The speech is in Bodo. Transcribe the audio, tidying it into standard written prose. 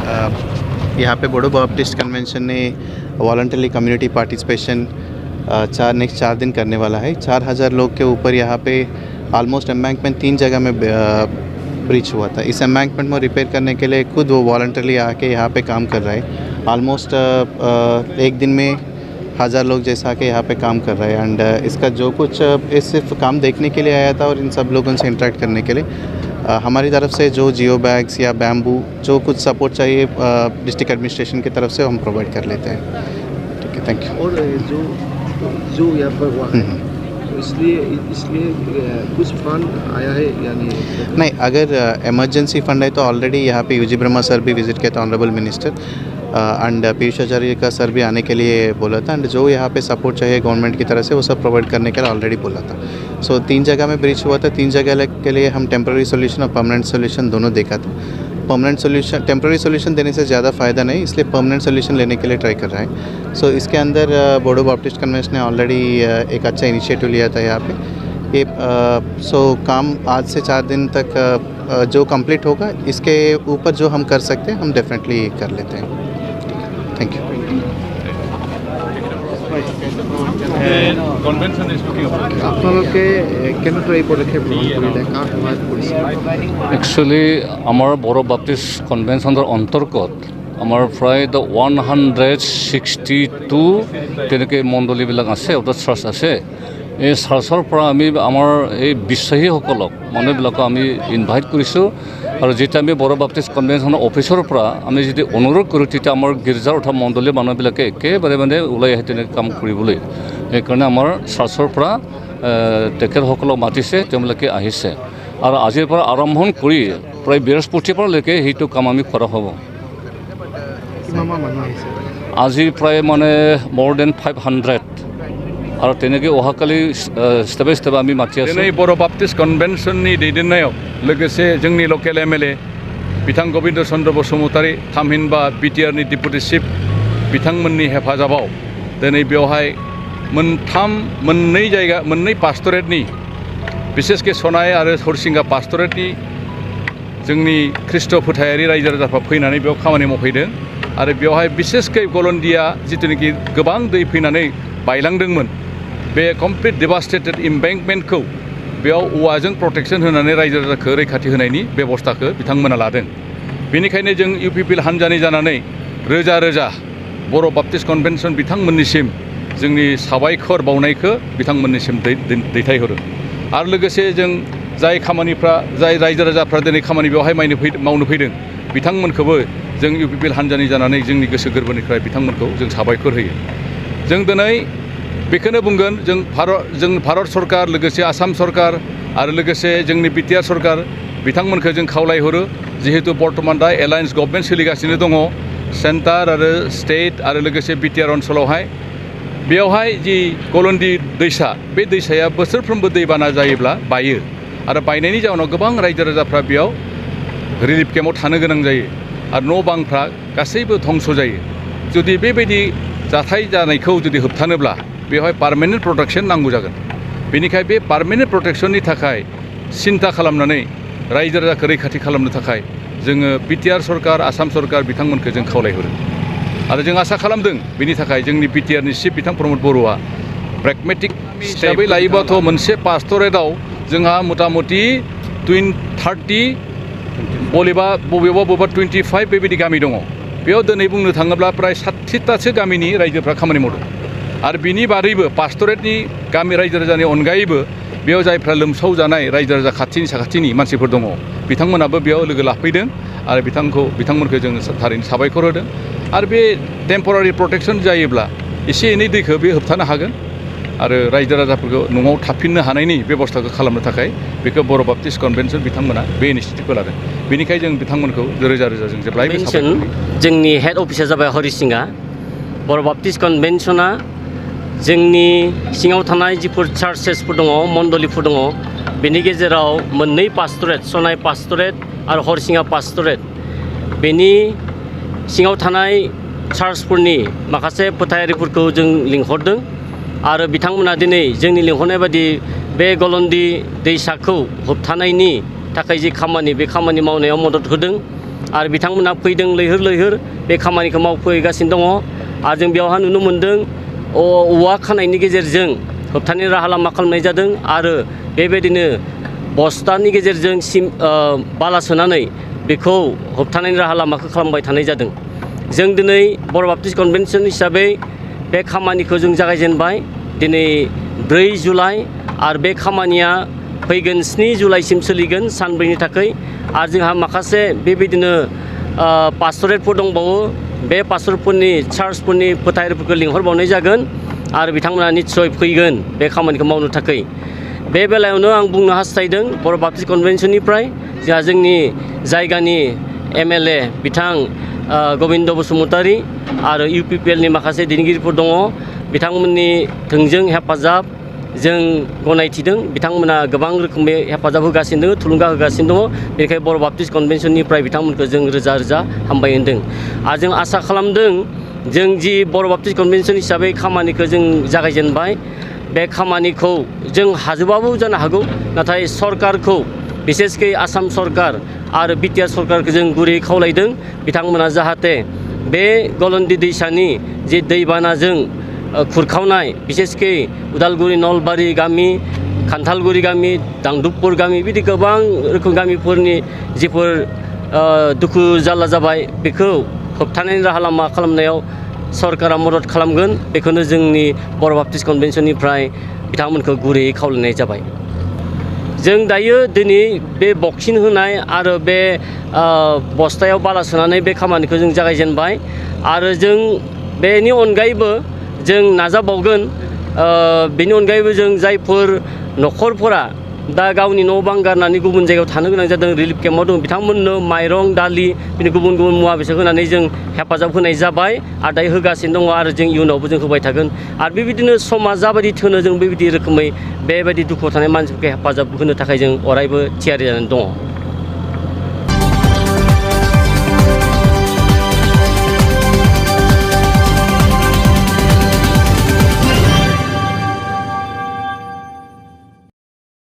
यहाँ पे बोडो बाप्टिस्ट कन्वेंशन ने वॉलंटरी कम्युनिटी पार्टिसिपेशन नेक्स्ट 4 दिन करने वाला है। 4000 लोग के ऊपर यहाँ पे ऑलमोस्ट एम्बैंकमेंट 3 जगह में ब्रीच हुआ था। इस एम्बैंकमेंट में रिपेयर करने के लिए खुद वो वॉलंटरली आके यहाँ पे काम कर रहा है। ऑलमोस्ट एक दिन में 1000 लोग जैसा के यहाँ पे काम कर रहा है। एंड इसका जो कुछ सिर्फ काम देखने के लिए आया था और इन सब लोगों से इंटरेक्ट करने के लिए हमारी तरफ से जो जियो बैग्स या बैम्बू जो कुछ सपोर्ट चाहिए डिस्ट्रिक्ट एडमिनिस्ट्रेशन की तरफ से हम प्रोवाइड कर लेते हैं। ठीक है, थैंक यू। और जो यहाँ पर हुआ है तो इसलिए कुछ फंड आया है यानी नहीं, अगर इमरजेंसी फंड है तो ऑलरेडी यहाँ पे यूजी ब्रह्मा सर भी विजिट किया था, ऑनरेबल मिनिस्टर, एंड पीयूष आचार्य का सर भी आने के लिए बोला था। एंड जो यहाँ पे सपोर्ट चाहिए गवर्नमेंट की तरफ से वो सब प्रोवाइड करने के लिए ऑलरेडी बोला था। सो 3 जगह में ब्रीच हुआ था। 3 जगह के लिए हम टेम्प्रेरी सोल्यूशन और परमानेंट सोल्यूशन दोनों देखा था। परमानेंट सोल्यूशन, टेम्प्रेरी सोल्यूशन देने से ज़्यादा फ़ायदा नहीं, इसलिए परमानेंट सोल्यूशन लेने के लिए ट्राई कर रहा है। सो इसके अंदर बोडो बाप्टिस्ट कन्वेंशन ने ऑलरेडी एक अच्छा इनिशिएटिव लिया था यहाँ पे। ये काम आज से 4 दिन तक जो कंप्लीट होगा, इसके ऊपर जो हम कर सकते हैं हम डेफिनेटली कर लेते हैं। Thank you. Actually, our Boro Baptist Convention অন্তৰ্গত আমাৰ প্ৰায় 162 তেনেকৈ মণ্ডলীবিলাক আছে, অৰ্থাৎ চাৰ্চ আছে। এই চাৰ্চৰ পৰা আমি আমাৰ এই বিশ্বাসীসকলক মানুহবিলাকক আমি ইনভাইট কৰিছোঁ। আৰু যেতিয়া আমি বড়ো বাপ্টিষ্ট কনভেনশ্যনৰ অফিচৰ পৰা আমি যদি অনুৰোধ কৰোঁ তেতিয়া আমাৰ গীৰ্জাৰ অৰ্থাৎ মণ্ডলীৰ মানুহবিলাকে একেবাৰে ওলাই আহে তেনেকৈ কাম কৰিবলৈ। সেইকাৰণে আমাৰ চাৰ্চৰ পৰা তেখেতসকলক মাতিছে, তেওঁলোকে আহিছে। আৰু আজিৰ পৰা আৰম্ভ কৰি প্ৰায় বৃহস্পতিবাৰলৈকে সেইটো কাম আমি কৰা হ'ব। আজি প্ৰায় more than 500 আৰু তেনেকৈ অহাকালি ষ্টেপে ষ্টেপে আমি মাতি আছোঁ। दिनै बर' बाप्टिस्ट कन्भेन्सननि दैदेननायाव लोगोसे जोंनि लकेल एमएलए बिथां गबिन्द चन्द्र बसुमतारी, थामहिनबा बिटिआरनि डिपुटि चिफ बिथांमोननि हेफाजाबाव दिनै बेवहाय मोननै पास्टरेटनि बिसेसके सनाय आरो हरसिंगा पास्टरेटनि जोंनि ख्रिस्ट फोथायारि रायजो राजाफ्रा फैनानै बेयाव खामानि मावफैदों। आरो बेवहाय बिसेसके गलन्दिया जिथुनिखि गोबां दै फैनानै बायलांदोंमोन, बे कमप्लिट डेभास्टेटेड इम्बेंकमेन्टखौ बेयाव औवाजों प्रटेक्शन होनानै रायजो राजाखौ रैखाथि होनायनि बेबस्थाखौ बिथांमोना लादों। बेनिखायनो जों इउपिपिएल हान्जानि जानानै रोजा रोजा बर' बाप्टिस्ट कन्भेन्सन बिथांमोननिसिम जोंनि साबायखर बावनायखौ बिथांमोननिसिम दैथायहरो। आरो लोगोसे जों जाय रायजो राजाफ्रा दिनै खामानि बेवहाय मावनो फैदों बिथांमोनखौबो जों इउपिपिएल हान्जानि जानानै जोंनि गोसो गोरबोनिफ्राय बिथांमोनखौ जों साबायखर होयो। जों दिनै बेखौनो बुंगोन, जों भारत सरकार, लोगोसे आसाम सरकार आरो लोगोसे जोंनि बिटिआर सरकार बिथांमोनखौ जों खावलायहरो, जिहेतु बर्तमान दा एलायन्स गभर्नमेन्ट सोलिगासिनो दङ सेन्टार आरो स्टेट आरो लोगोसे बिटिआर ओनसोलावहाय। बेवहाय जि गलन्दि दैसा, बे दैसाया बोसोरफ्रोमबो दैबाना जायोब्ला बायो आरो बायनायनि जाउनाव गोबां रायजो राजाफ्रा बेयाव रिलिफ केम्पआव थानो गोनां जायो आरो न' बांफ्रा गासैबो धंस जायो। जुदि बेबायदि जाथाय जानायखौ जुदि होबथानोब्ला बेवहाय पार्मानेन्ट प्रटेक्शन नांगौ जागोन। बेनिखायनो बे पार्मानेन्ट प्रटेक्शननि थाखाय सिन्था खालामनानै रायजो राजाखौ रैखाथि खालामनो थाखाय जोङो बिटिआर सरकार, आसाम सरकार बिथांमोनखौ जों खावलायहरो। आरो जों आसा खालामदों बेनि थाखाय जोंनि बिटिआरनि चिफ बिथां प्रमद बर'आ प्रेगमेटिक हिसाबै लायोबाथ' मोनसे पास्टरेटआव जोंहा मथा मथि 30 बबेबा 25 बेबायदि गामि दङ। बेयाव दिनै बुंनो थाङोब्ला प्राय 60तासो गामिनि रायजोफ्रा खामानि मावदों। आरो बिनि बादैबो पास्टरेटनि गामि रायजो राजानि अनगायैबो बेयाव जायफ्रा लोमसाव जानाय रायजो राजा खाथिनि साखाथिनि मानसिफोर दङ बिथांमोनाबो बेयाव लोगो लाफैदों आरो बिथांमोनखौ जों थारैनो साबायखर होदों। आरो बे टेम्परारि प्रटेक्शन जायोब्ला एसे एनै दैखौ बे होबथानो हागोन आरो रायजो राजाफोरखौ न'आव थाफिननो हानायनि बेबस्थाखौ खालामनो थाखाय बेखौ बर' बाप्टिस्ट कन्भेन्सन बिथांमोना बे इनिसिएटिभखौ लादों। बेनिखायनो जों बिथांमोनखौ रोजा रोजा जों जेब्लायबो साबायखर होयो। जोंनि हेड अफिसा जाबाय हरिसिंगा। बर' बाप्टिस्ट कन्भेन्सना जोंनि सिङाव थानाय जिफोर चार्चेसफोर दङ, मण्डलीफोर दङ, बेनि गेजेराव मोननै पास्टरेट, सनाय पास्टरेट आरो हरसिंगा पास्टरेट, बेनि सिङाव थानाय चार्चफोरनि माखासे फोथायारिफोरखौ जों लिंहरदों आरो बिथांमोना दिनै जोंनि लिंहरनाय बायदि बे गलन्दि दैसाखौ होबथानायनि थाखाय जि खामानि, बे खामानि मावनायाव मदद होदों आरो बिथांमोना फैदों लैहोर लैहोर बे खामानिखौ मावफैगासिनो दङ आरो जों बेयावहा नुनो मोन्दों औवा खानायनि गेजेरजों होबथानायनि राहा लामा खालामनाय जादों आरो बेबायदिनो बस्थानि गेजेरजों बाला सोनानै बेखौ होबथानायनि राहा लामाखौ खालामबाय थानाय जादों। जों दिनै बर' बाप्टिस्ट कनभेनसन हिसाबै बे खामानिखौ जों जागायजेनबाय दिनै 4 जुलाइ आरो बे खामानिया फैगोन 7 जुलाइसिम सोलिगोन सानब्रैनि थाखाय आरो जोंहा माखासे बेबायदिनो पास्टरेटफोर दंबावो बे पास्टरफोरनि चार्चफोरनि फोथायगिरिफोरखौ लिंहरबावनाय जागोन आरो बिथांमोना निस्सय फैगोन बे खामानिखौ मावनो थाखाय। बे बेलायावनो आं बुंनो हास्थायदों बर' बाप्टिस्ट कनभेनसननिफ्राय जोंहा जोंनि जायगानि MLA बिथां गबिन्द बसुमतारी आरो UPPLनि माखासे दैदेनगिरिफोर दङ बिथांमोननि थोंजों हेफाजाब जों गनायथिदों बिथांमोना गोबां रोखोमै हेफाजाब होगासिनो दङ थुलुंगा होगासिनो दङ बेनिखायनो बर' बाप्टिस्ट कनभेनसननिफ्राय बिथांमोनखौ जों रोजा रोजा हामबाय होनदों आरो जों आसा खालामदों जों जि बर' बाप्टिस्ट कनभेनसन हिसाबै खामानिखौ जों जागायजेनबाय बे खामानिखौ जों हाजोबाबो जानो हागौ नाथाय सरकारखौ बिसेसकै आसाम सरकार आरो BTR सरकारखौ जों गुरै खावलायदों बिथांमोना जाहाथे बे गलन्दि दैसानि जे दैबानाजों खुरखावनाय बिसेसकै उदालगुरि नलबारि गामि खान्थालगुरि गामि दांदुबपुर गामि बिदि गोबां रोखोम गामिफोरनि जिफोर दुखु जारला जाबाय बेखौ होबथानायनि राहा लामा खालामनायाव सरकारा मदद खालामगोन बेखौनो जोंनि बर' बाप्टिस्ट कनभेनसननिफ्राय बिथांमोनखौ गुरैयै खावलायनाय जाबाय। जों दायो दिनै बे बक्सिं होनाय आरो बे बस्थायाव बाला सोनानै बे खामानिखौ जों जागायजेनबाय आरो जों बेनि अनगायैबो जों नाजाबावगोन बेनि अनगायैबो जों जायफोर न'खरफोरा दा गावनि न' बां गारनानै गुबुन जायगायाव थानो गोनां जादों रिलिफ केम्पआव दं बिथांमोननो माइरं दालि बिदिनो गुबुन गुबुन मुवा बेसाद होनानै जों हेफाजाब होनाय जाबाय आरो दायो होगासिनो दङ आरो जों इयुनावबो जों होबाय थागोन आरो बेबायदिनो समा जाबायदि थोनो जों बेबायदि रोखोमै बेबायदि दुखुआव थानाय मानसिफोरखौ हेफाजाब होनो थाखाय जों अरायबो थियारि जानानै दङ।